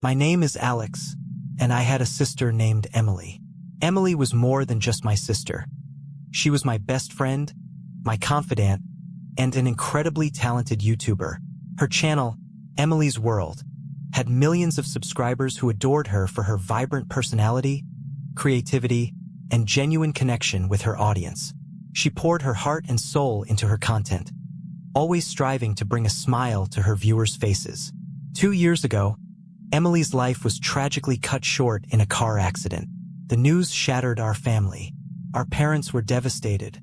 My name is Alex, and I had a sister named Emily. Emily was more than just my sister. She was my best friend, my confidant, and an incredibly talented YouTuber. Her channel, Emily's World, had millions of subscribers who adored her for her vibrant personality, creativity, and genuine connection with her audience. She poured her heart and soul into her content, always striving to bring a smile to her viewers' faces. 2 years ago, Emily's life was tragically cut short in a car accident. The news shattered our family. Our parents were devastated,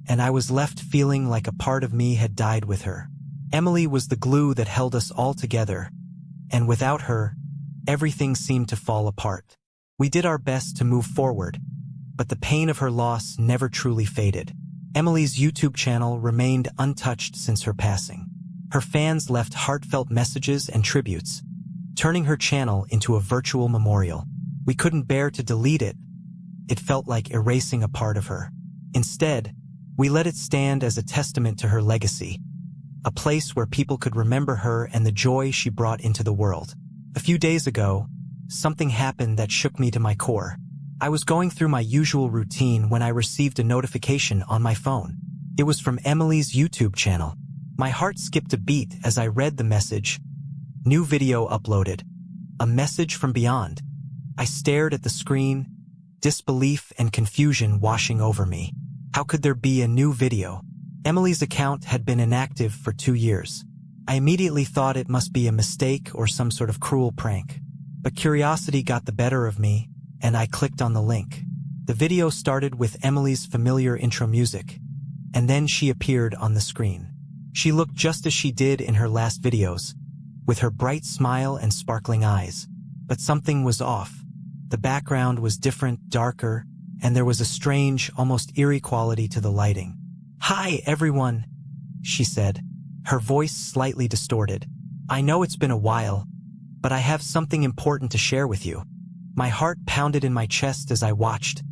and I was left feeling like a part of me had died with her. Emily was the glue that held us all together, and without her, everything seemed to fall apart. We did our best to move forward, but the pain of her loss never truly faded. Emily's YouTube channel remained untouched since her passing. Her fans left heartfelt messages and tributes, turning her channel into a virtual memorial. We couldn't bear to delete it. It felt like erasing a part of her. Instead, we let it stand as a testament to her legacy, a place where people could remember her and the joy she brought into the world. A few days ago, something happened that shook me to my core. I was going through my usual routine when I received a notification on my phone. It was from Emily's YouTube channel. My heart skipped a beat as I read the message. New video uploaded. A message from beyond. I stared at the screen, disbelief and confusion washing over me. How could there be a new video? Emily's account had been inactive for 2 years. I immediately thought it must be a mistake or some sort of cruel prank. But curiosity got the better of me, and I clicked on the link. The video started with Emily's familiar intro music, and then she appeared on the screen. She looked just as she did in her last videos, with her bright smile and sparkling eyes. But something was off. The background was different, darker, and there was a strange, almost eerie quality to the lighting. "Hi, everyone," she said, her voice slightly distorted. "I know it's been a while, but I have something important to share with you." My heart pounded in my chest as I watched,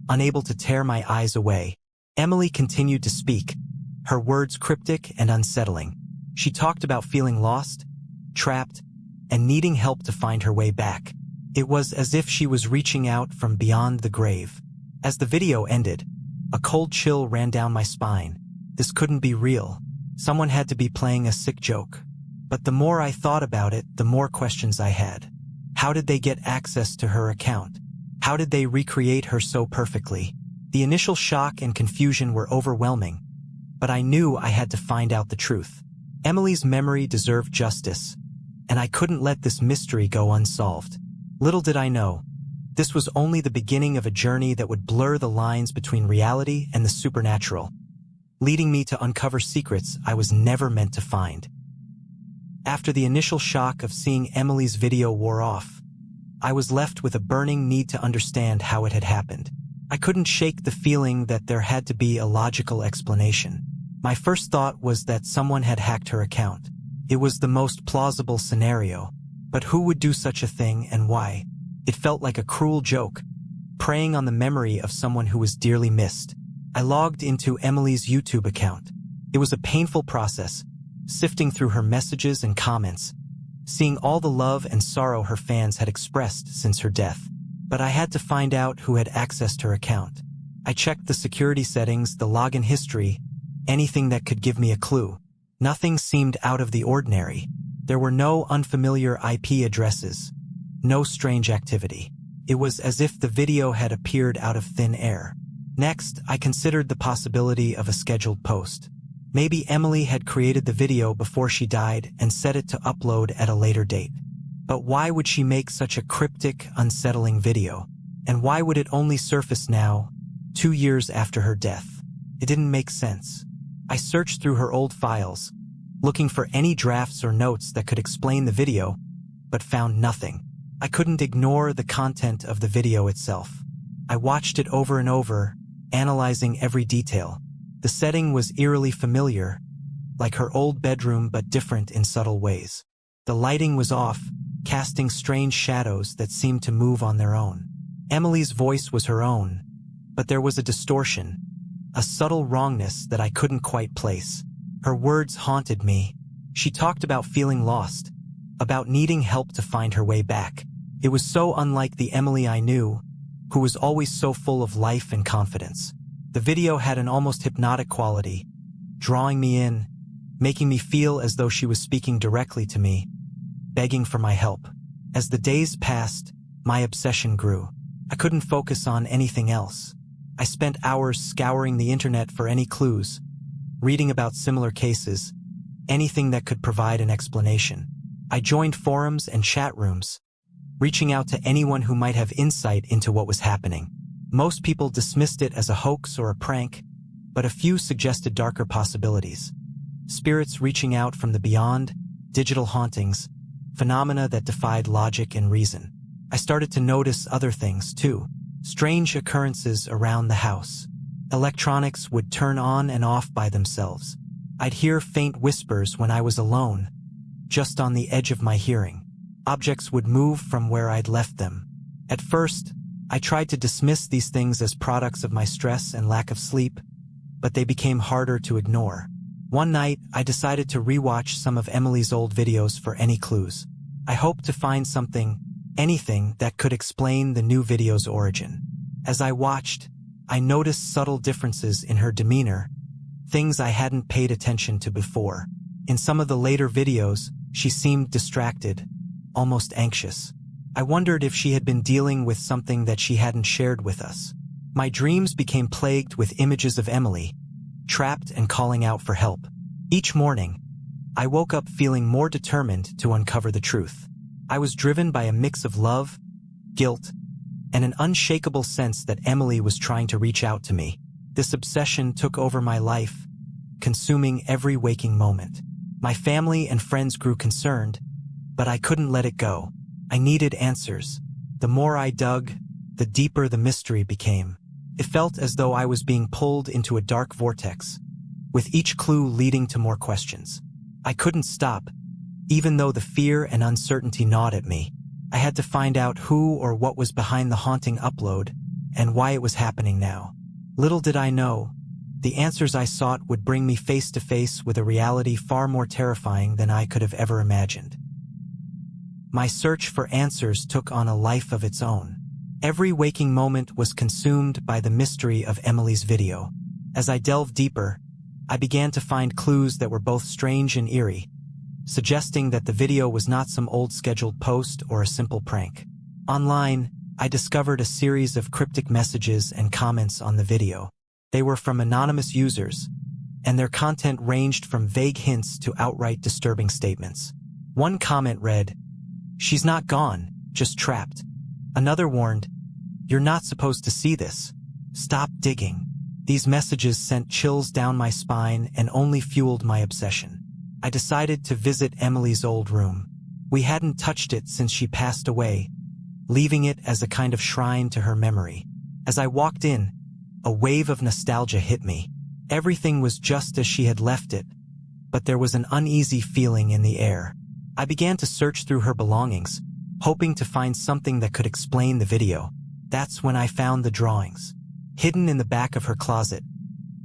unable to tear my eyes away. Emily continued to speak, her words cryptic and unsettling. She talked about feeling lost, trapped, and needing help to find her way back. It was as if she was reaching out from beyond the grave. As the video ended, a cold chill ran down my spine. This couldn't be real. Someone had to be playing a sick joke. But the more I thought about it, the more questions I had. How did they get access to her account? How did they recreate her so perfectly? The initial shock and confusion were overwhelming, but I knew I had to find out the truth. Emily's memory deserved justice, and I couldn't let this mystery go unsolved. Little did I know, this was only the beginning of a journey that would blur the lines between reality and the supernatural, leading me to uncover secrets I was never meant to find. After the initial shock of seeing Emily's video wore off, I was left with a burning need to understand how it had happened. I couldn't shake the feeling that there had to be a logical explanation. My first thought was that someone had hacked her account. It was the most plausible scenario, but who would do such a thing and why? It felt like a cruel joke, preying on the memory of someone who was dearly missed. I logged into Emily's YouTube account. It was a painful process, sifting through her messages and comments, seeing all the love and sorrow her fans had expressed since her death. But I had to find out who had accessed her account. I checked the security settings, the login history, anything that could give me a clue. Nothing seemed out of the ordinary. There were no unfamiliar IP addresses, no strange activity. It was as if the video had appeared out of thin air. Next, I considered the possibility of a scheduled post. Maybe Emily had created the video before she died and set it to upload at a later date. But why would she make such a cryptic, unsettling video? And why would it only surface now, 2 years after her death? It didn't make sense. I searched through her old files, looking for any drafts or notes that could explain the video, but found nothing. I couldn't ignore the content of the video itself. I watched it over and over, analyzing every detail. The setting was eerily familiar, like her old bedroom but different in subtle ways. The lighting was off, casting strange shadows that seemed to move on their own. Emily's voice was her own, but there was a distortion, a subtle wrongness that I couldn't quite place. Her words haunted me. She talked about feeling lost, about needing help to find her way back. It was so unlike the Emily I knew, who was always so full of life and confidence. The video had an almost hypnotic quality, drawing me in, making me feel as though she was speaking directly to me, begging for my help. As the days passed, my obsession grew. I couldn't focus on anything else. I spent hours scouring the internet for any clues, reading about similar cases, anything that could provide an explanation. I joined forums and chat rooms, reaching out to anyone who might have insight into what was happening. Most people dismissed it as a hoax or a prank, but a few suggested darker possibilities. Spirits reaching out from the beyond, digital hauntings, phenomena that defied logic and reason. I started to notice other things, too. Strange occurrences around the house. Electronics would turn on and off by themselves. I'd hear faint whispers when I was alone, just on the edge of my hearing. Objects would move from where I'd left them. At first, I tried to dismiss these things as products of my stress and lack of sleep, but they became harder to ignore. One night, I decided to rewatch some of Emily's old videos for any clues. I hoped to find something, anything that could explain the new video's origin. As I watched, I noticed subtle differences in her demeanor, things I hadn't paid attention to before. In some of the later videos, she seemed distracted, almost anxious. I wondered if she had been dealing with something that she hadn't shared with us. My dreams became plagued with images of Emily, trapped and calling out for help. Each morning, I woke up feeling more determined to uncover the truth. I was driven by a mix of love, guilt, and an unshakable sense that Emily was trying to reach out to me. This obsession took over my life, consuming every waking moment. My family and friends grew concerned, but I couldn't let it go. I needed answers. The more I dug, the deeper the mystery became. It felt as though I was being pulled into a dark vortex, with each clue leading to more questions. I couldn't stop, even though the fear and uncertainty gnawed at me. I had to find out who or what was behind the haunting upload and why it was happening now. Little did I know, the answers I sought would bring me face to face with a reality far more terrifying than I could have ever imagined. My search for answers took on a life of its own. Every waking moment was consumed by the mystery of Emily's video. As I delved deeper, I began to find clues that were both strange and eerie, suggesting that the video was not some old scheduled post or a simple prank. Online, I discovered a series of cryptic messages and comments on the video. They were from anonymous users, and their content ranged from vague hints to outright disturbing statements. One comment read, "She's not gone, just trapped." Another warned, "You're not supposed to see this. Stop digging." These messages sent chills down my spine and only fueled my obsession. I decided to visit Emily's old room. We hadn't touched it since she passed away, leaving it as a kind of shrine to her memory. As I walked in, a wave of nostalgia hit me. Everything was just as she had left it, but there was an uneasy feeling in the air. I began to search through her belongings, hoping to find something that could explain the video. That's when I found the drawings. Hidden in the back of her closet,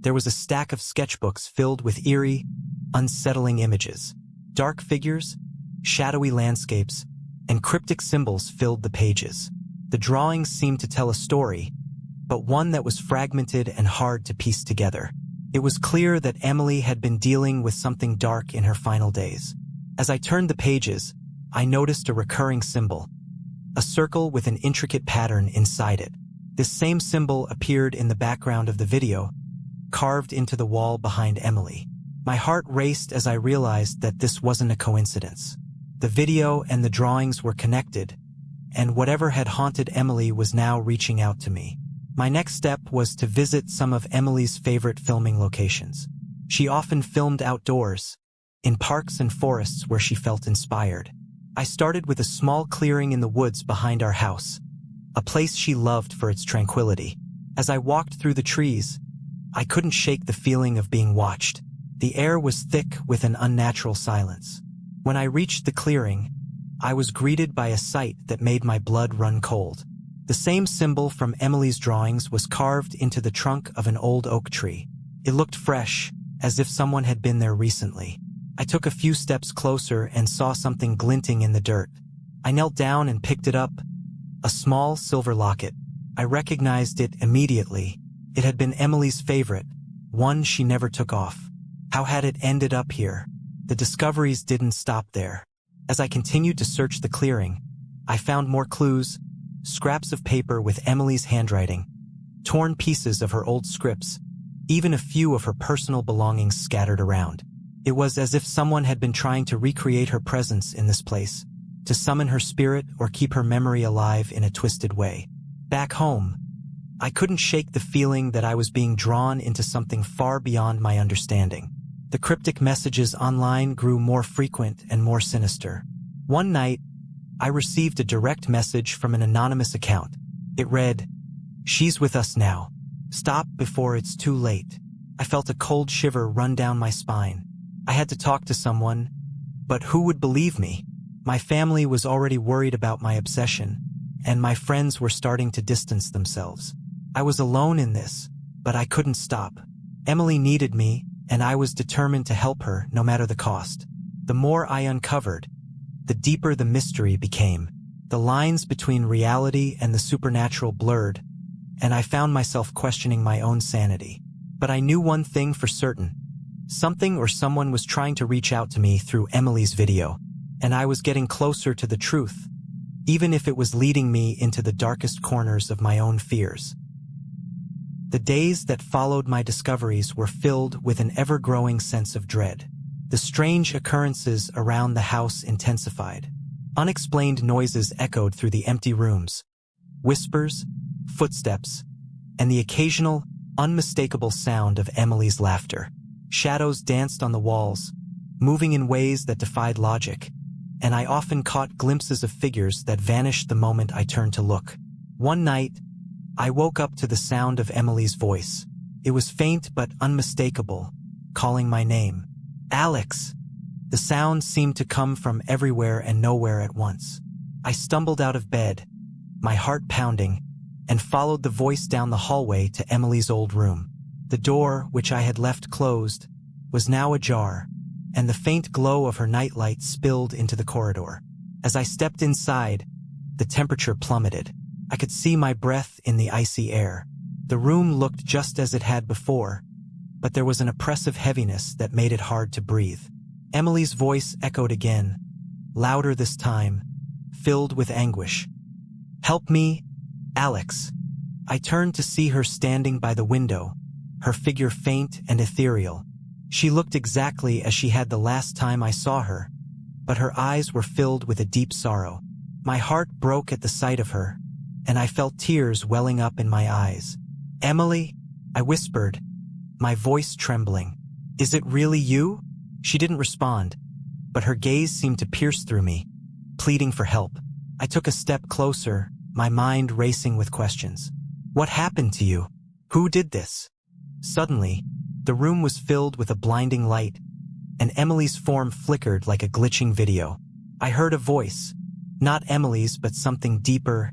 there was a stack of sketchbooks filled with eerie, unsettling images. Dark figures, shadowy landscapes, and cryptic symbols filled the pages. The drawings seemed to tell a story, but one that was fragmented and hard to piece together. It was clear that Emily had been dealing with something dark in her final days. As I turned the pages, I noticed a recurring symbol, a circle with an intricate pattern inside it. This same symbol appeared in the background of the video, carved into the wall behind Emily. My heart raced as I realized that this wasn't a coincidence. The video and the drawings were connected, and whatever had haunted Emily was now reaching out to me. My next step was to visit some of Emily's favorite filming locations. She often filmed outdoors, in parks and forests where she felt inspired. I started with a small clearing in the woods behind our house, a place she loved for its tranquility. As I walked through the trees, I couldn't shake the feeling of being watched. The air was thick with an unnatural silence. When I reached the clearing, I was greeted by a sight that made my blood run cold. The same symbol from Emily's drawings was carved into the trunk of an old oak tree. It looked fresh, as if someone had been there recently. I took a few steps closer and saw something glinting in the dirt. I knelt down and picked it up. A small silver locket. I recognized it immediately. It had been Emily's favorite, one she never took off. How had it ended up here? The discoveries didn't stop there. As I continued to search the clearing, I found more clues, scraps of paper with Emily's handwriting, torn pieces of her old scripts, even a few of her personal belongings scattered around. It was as if someone had been trying to recreate her presence in this place, to summon her spirit or keep her memory alive in a twisted way. Back home, I couldn't shake the feeling that I was being drawn into something far beyond my understanding. The cryptic messages online grew more frequent and more sinister. One night, I received a direct message from an anonymous account. It read, "She's with us now. Stop before it's too late." I felt a cold shiver run down my spine. I had to talk to someone, but who would believe me? My family was already worried about my obsession, and my friends were starting to distance themselves. I was alone in this, but I couldn't stop. Emily needed me, and I was determined to help her no matter the cost. The more I uncovered, the deeper the mystery became. The lines between reality and the supernatural blurred, and I found myself questioning my own sanity. But I knew one thing for certain. Something or someone was trying to reach out to me through Emily's video, and I was getting closer to the truth, even if it was leading me into the darkest corners of my own fears. The days that followed my discoveries were filled with an ever-growing sense of dread. The strange occurrences around the house intensified. Unexplained noises echoed through the empty rooms. Whispers, footsteps, and the occasional, unmistakable sound of Emily's laughter. Shadows danced on the walls, moving in ways that defied logic, and I often caught glimpses of figures that vanished the moment I turned to look. One night, I woke up to the sound of Emily's voice. It was faint but unmistakable, calling my name. "Alex!" The sound seemed to come from everywhere and nowhere at once. I stumbled out of bed, my heart pounding, and followed the voice down the hallway to Emily's old room. The door, which I had left closed, was now ajar, and the faint glow of her nightlight spilled into the corridor. As I stepped inside, the temperature plummeted. I could see my breath in the icy air. The room looked just as it had before, but there was an oppressive heaviness that made it hard to breathe. Emily's voice echoed again, louder this time, filled with anguish. "Help me, Alex." I turned to see her standing by the window, her figure faint and ethereal. She looked exactly as she had the last time I saw her, but her eyes were filled with a deep sorrow. My heart broke at the sight of her, and I felt tears welling up in my eyes. "Emily," I whispered, my voice trembling. "Is it really you?" She didn't respond, but her gaze seemed to pierce through me, pleading for help. I took a step closer, my mind racing with questions. "What happened to you? Who did this?" Suddenly, the room was filled with a blinding light, and Emily's form flickered like a glitching video. I heard a voice, not Emily's but something deeper,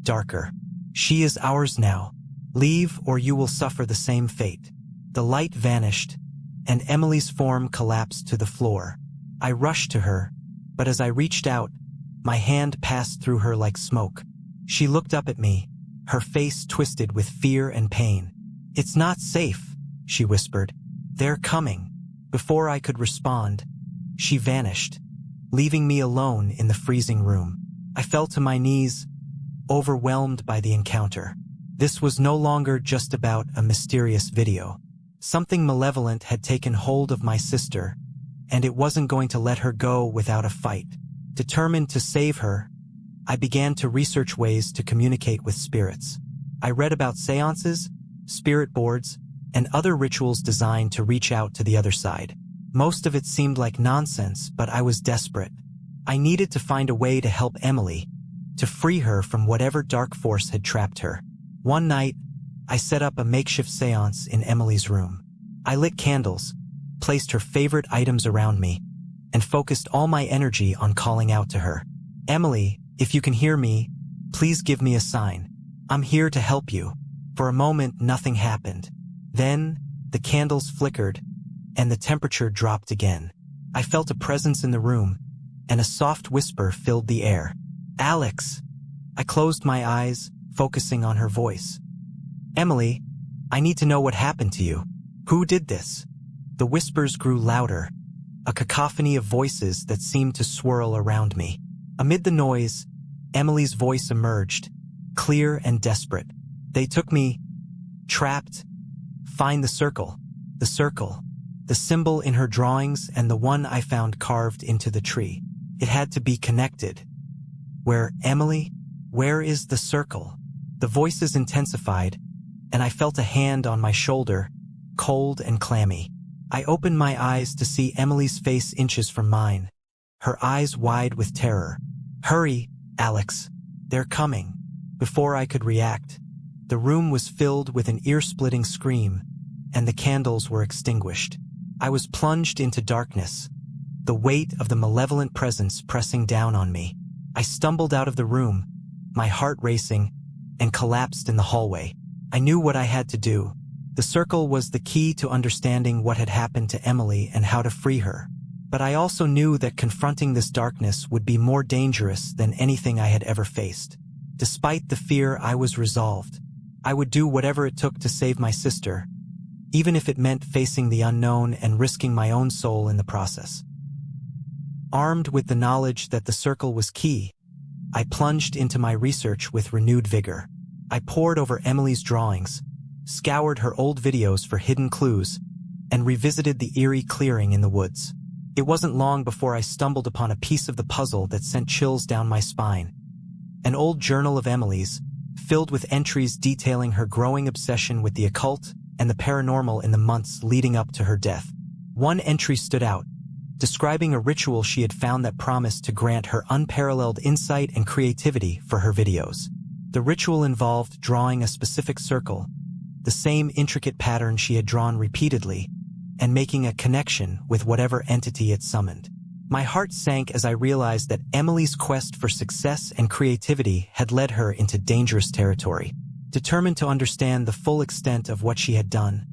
darker. "She is ours now. Leave or you will suffer the same fate." The light vanished, and Emily's form collapsed to the floor. I rushed to her, but as I reached out, my hand passed through her like smoke. She looked up at me, her face twisted with fear and pain. "It's not safe," she whispered. "They're coming." Before I could respond, she vanished, leaving me alone in the freezing room. I fell to my knees, overwhelmed by the encounter. This was no longer just about a mysterious video. Something malevolent had taken hold of my sister, and it wasn't going to let her go without a fight. Determined to save her, I began to research ways to communicate with spirits. I read about seances, spirit boards, and other rituals designed to reach out to the other side. Most of it seemed like nonsense, but I was desperate. I needed to find a way to help Emily, to free her from whatever dark force had trapped her. One night, I set up a makeshift seance in Emily's room. I lit candles, placed her favorite items around me, and focused all my energy on calling out to her. "Emily, if you can hear me, please give me a sign. I'm here to help you." For a moment, nothing happened. Then, the candles flickered, and the temperature dropped again. I felt a presence in the room, and a soft whisper filled the air. Alex! I closed my eyes, focusing on her voice. Emily, I need to know what happened to you. Who did this? The whispers grew louder, a cacophony of voices that seemed to swirl around me. Amid the noise, Emily's voice emerged, clear and desperate. They took me, trapped. Find the circle. The circle. The symbol in her drawings and the one I found carved into the tree. It had to be connected. Where, Emily? Where is the circle? The voices intensified, and I felt a hand on my shoulder, cold and clammy. I opened my eyes to see Emily's face inches from mine, her eyes wide with terror. Hurry, Alex. They're coming. Before I could react, the room was filled with an ear-splitting scream, and the candles were extinguished. I was plunged into darkness, the weight of the malevolent presence pressing down on me. I stumbled out of the room, my heart racing, and collapsed in the hallway. I knew what I had to do. The circle was the key to understanding what had happened to Emily and how to free her. But I also knew that confronting this darkness would be more dangerous than anything I had ever faced. Despite the fear, I was resolved. I would do whatever it took to save my sister, even if it meant facing the unknown and risking my own soul in the process. Armed with the knowledge that the circle was key, I plunged into my research with renewed vigor. I pored over Emily's drawings, scoured her old videos for hidden clues, and revisited the eerie clearing in the woods. It wasn't long before I stumbled upon a piece of the puzzle that sent chills down my spine. An old journal of Emily's, filled with entries detailing her growing obsession with the occult and the paranormal in the months leading up to her death. One entry stood out, describing a ritual she had found that promised to grant her unparalleled insight and creativity for her videos. The ritual involved drawing a specific circle, the same intricate pattern she had drawn repeatedly, and making a connection with whatever entity it summoned. My heart sank as I realized that Emily's quest for success and creativity had led her into dangerous territory. Determined to understand the full extent of what she had done,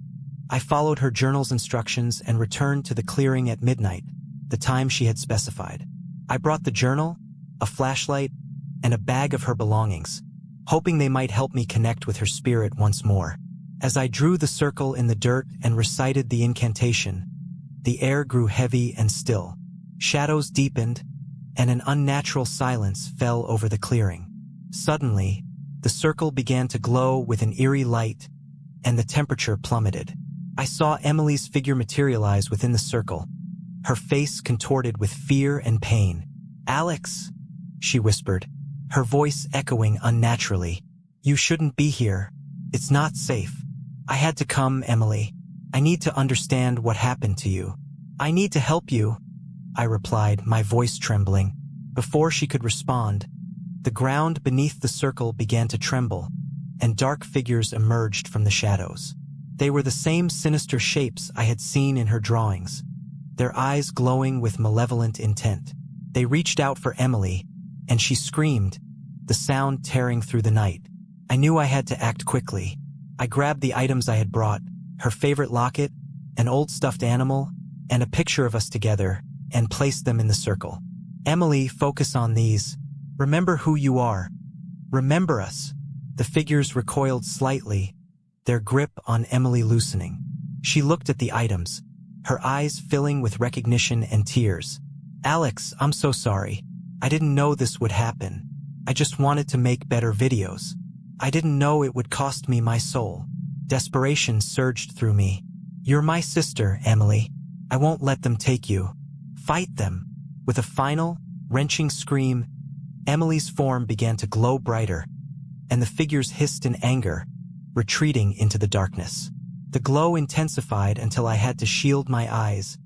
I followed her journal's instructions and returned to the clearing at midnight, the time she had specified. I brought the journal, a flashlight, and a bag of her belongings, hoping they might help me connect with her spirit once more. As I drew the circle in the dirt and recited the incantation, the air grew heavy and still. Shadows deepened, and an unnatural silence fell over the clearing. Suddenly, the circle began to glow with an eerie light, and the temperature plummeted. I saw Emily's figure materialize within the circle, her face contorted with fear and pain. "Alex," she whispered, her voice echoing unnaturally. "You shouldn't be here. It's not safe." "I had to come, Emily. I need to understand what happened to you. I need to help you," I replied, my voice trembling. Before she could respond, the ground beneath the circle began to tremble, and dark figures emerged from the shadows. They were the same sinister shapes I had seen in her drawings, their eyes glowing with malevolent intent. They reached out for Emily, and she screamed, the sound tearing through the night. I knew I had to act quickly. I grabbed the items I had brought, her favorite locket, an old stuffed animal, and a picture of us together, and placed them in the circle. "Emily, focus on these. Remember who you are. Remember us." The figures recoiled slightly, their grip on Emily loosening. She looked at the items, her eyes filling with recognition and tears. "Alex, I'm so sorry. I didn't know this would happen. I just wanted to make better videos. I didn't know it would cost me my soul." Desperation surged through me. "You're my sister, Emily. I won't let them take you. Fight them." With a final, wrenching scream, Emily's form began to glow brighter, and the figures hissed in anger, retreating into the darkness. The glow intensified until I had to shield my eyes,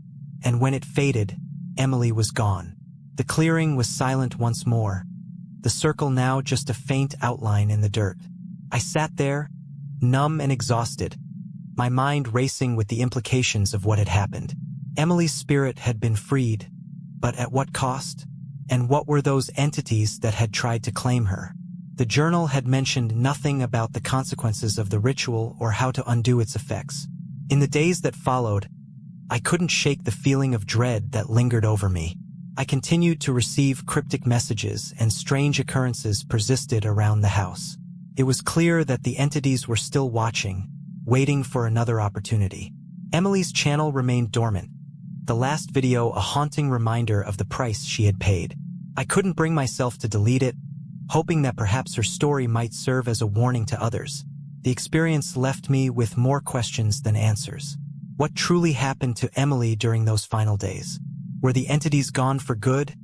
and when it faded, Emily was gone. The clearing was silent once more, the circle now just a faint outline in the dirt. I sat there, numb and exhausted, my mind racing with the implications of what had happened. Emily's spirit had been freed, but at what cost? And what were those entities that had tried to claim her? The journal had mentioned nothing about the consequences of the ritual or how to undo its effects. In the days that followed, I couldn't shake the feeling of dread that lingered over me. I continued to receive cryptic messages and strange occurrences persisted around the house. It was clear that the entities were still watching, waiting for another opportunity. Emily's channel remained dormant, the last video a haunting reminder of the price she had paid. I couldn't bring myself to delete it, hoping that perhaps her story might serve as a warning to others. The experience left me with more questions than answers. What truly happened to Emily during those final days? Were the entities gone for good,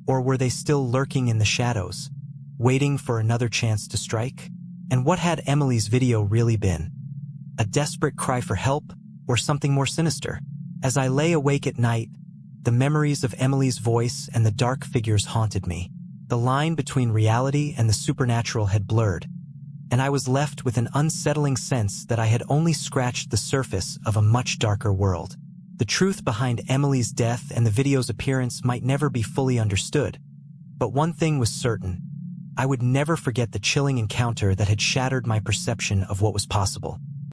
or were they still lurking in the shadows, waiting for another chance to strike? And what had Emily's video really been? A desperate cry for help, or something more sinister? As I lay awake at night, the memories of Emily's voice and the dark figures haunted me. The line between reality and the supernatural had blurred, and I was left with an unsettling sense that I had only scratched the surface of a much darker world. The truth behind Emily's death and the video's appearance might never be fully understood, but one thing was certain: I would never forget the chilling encounter that had shattered my perception of what was possible.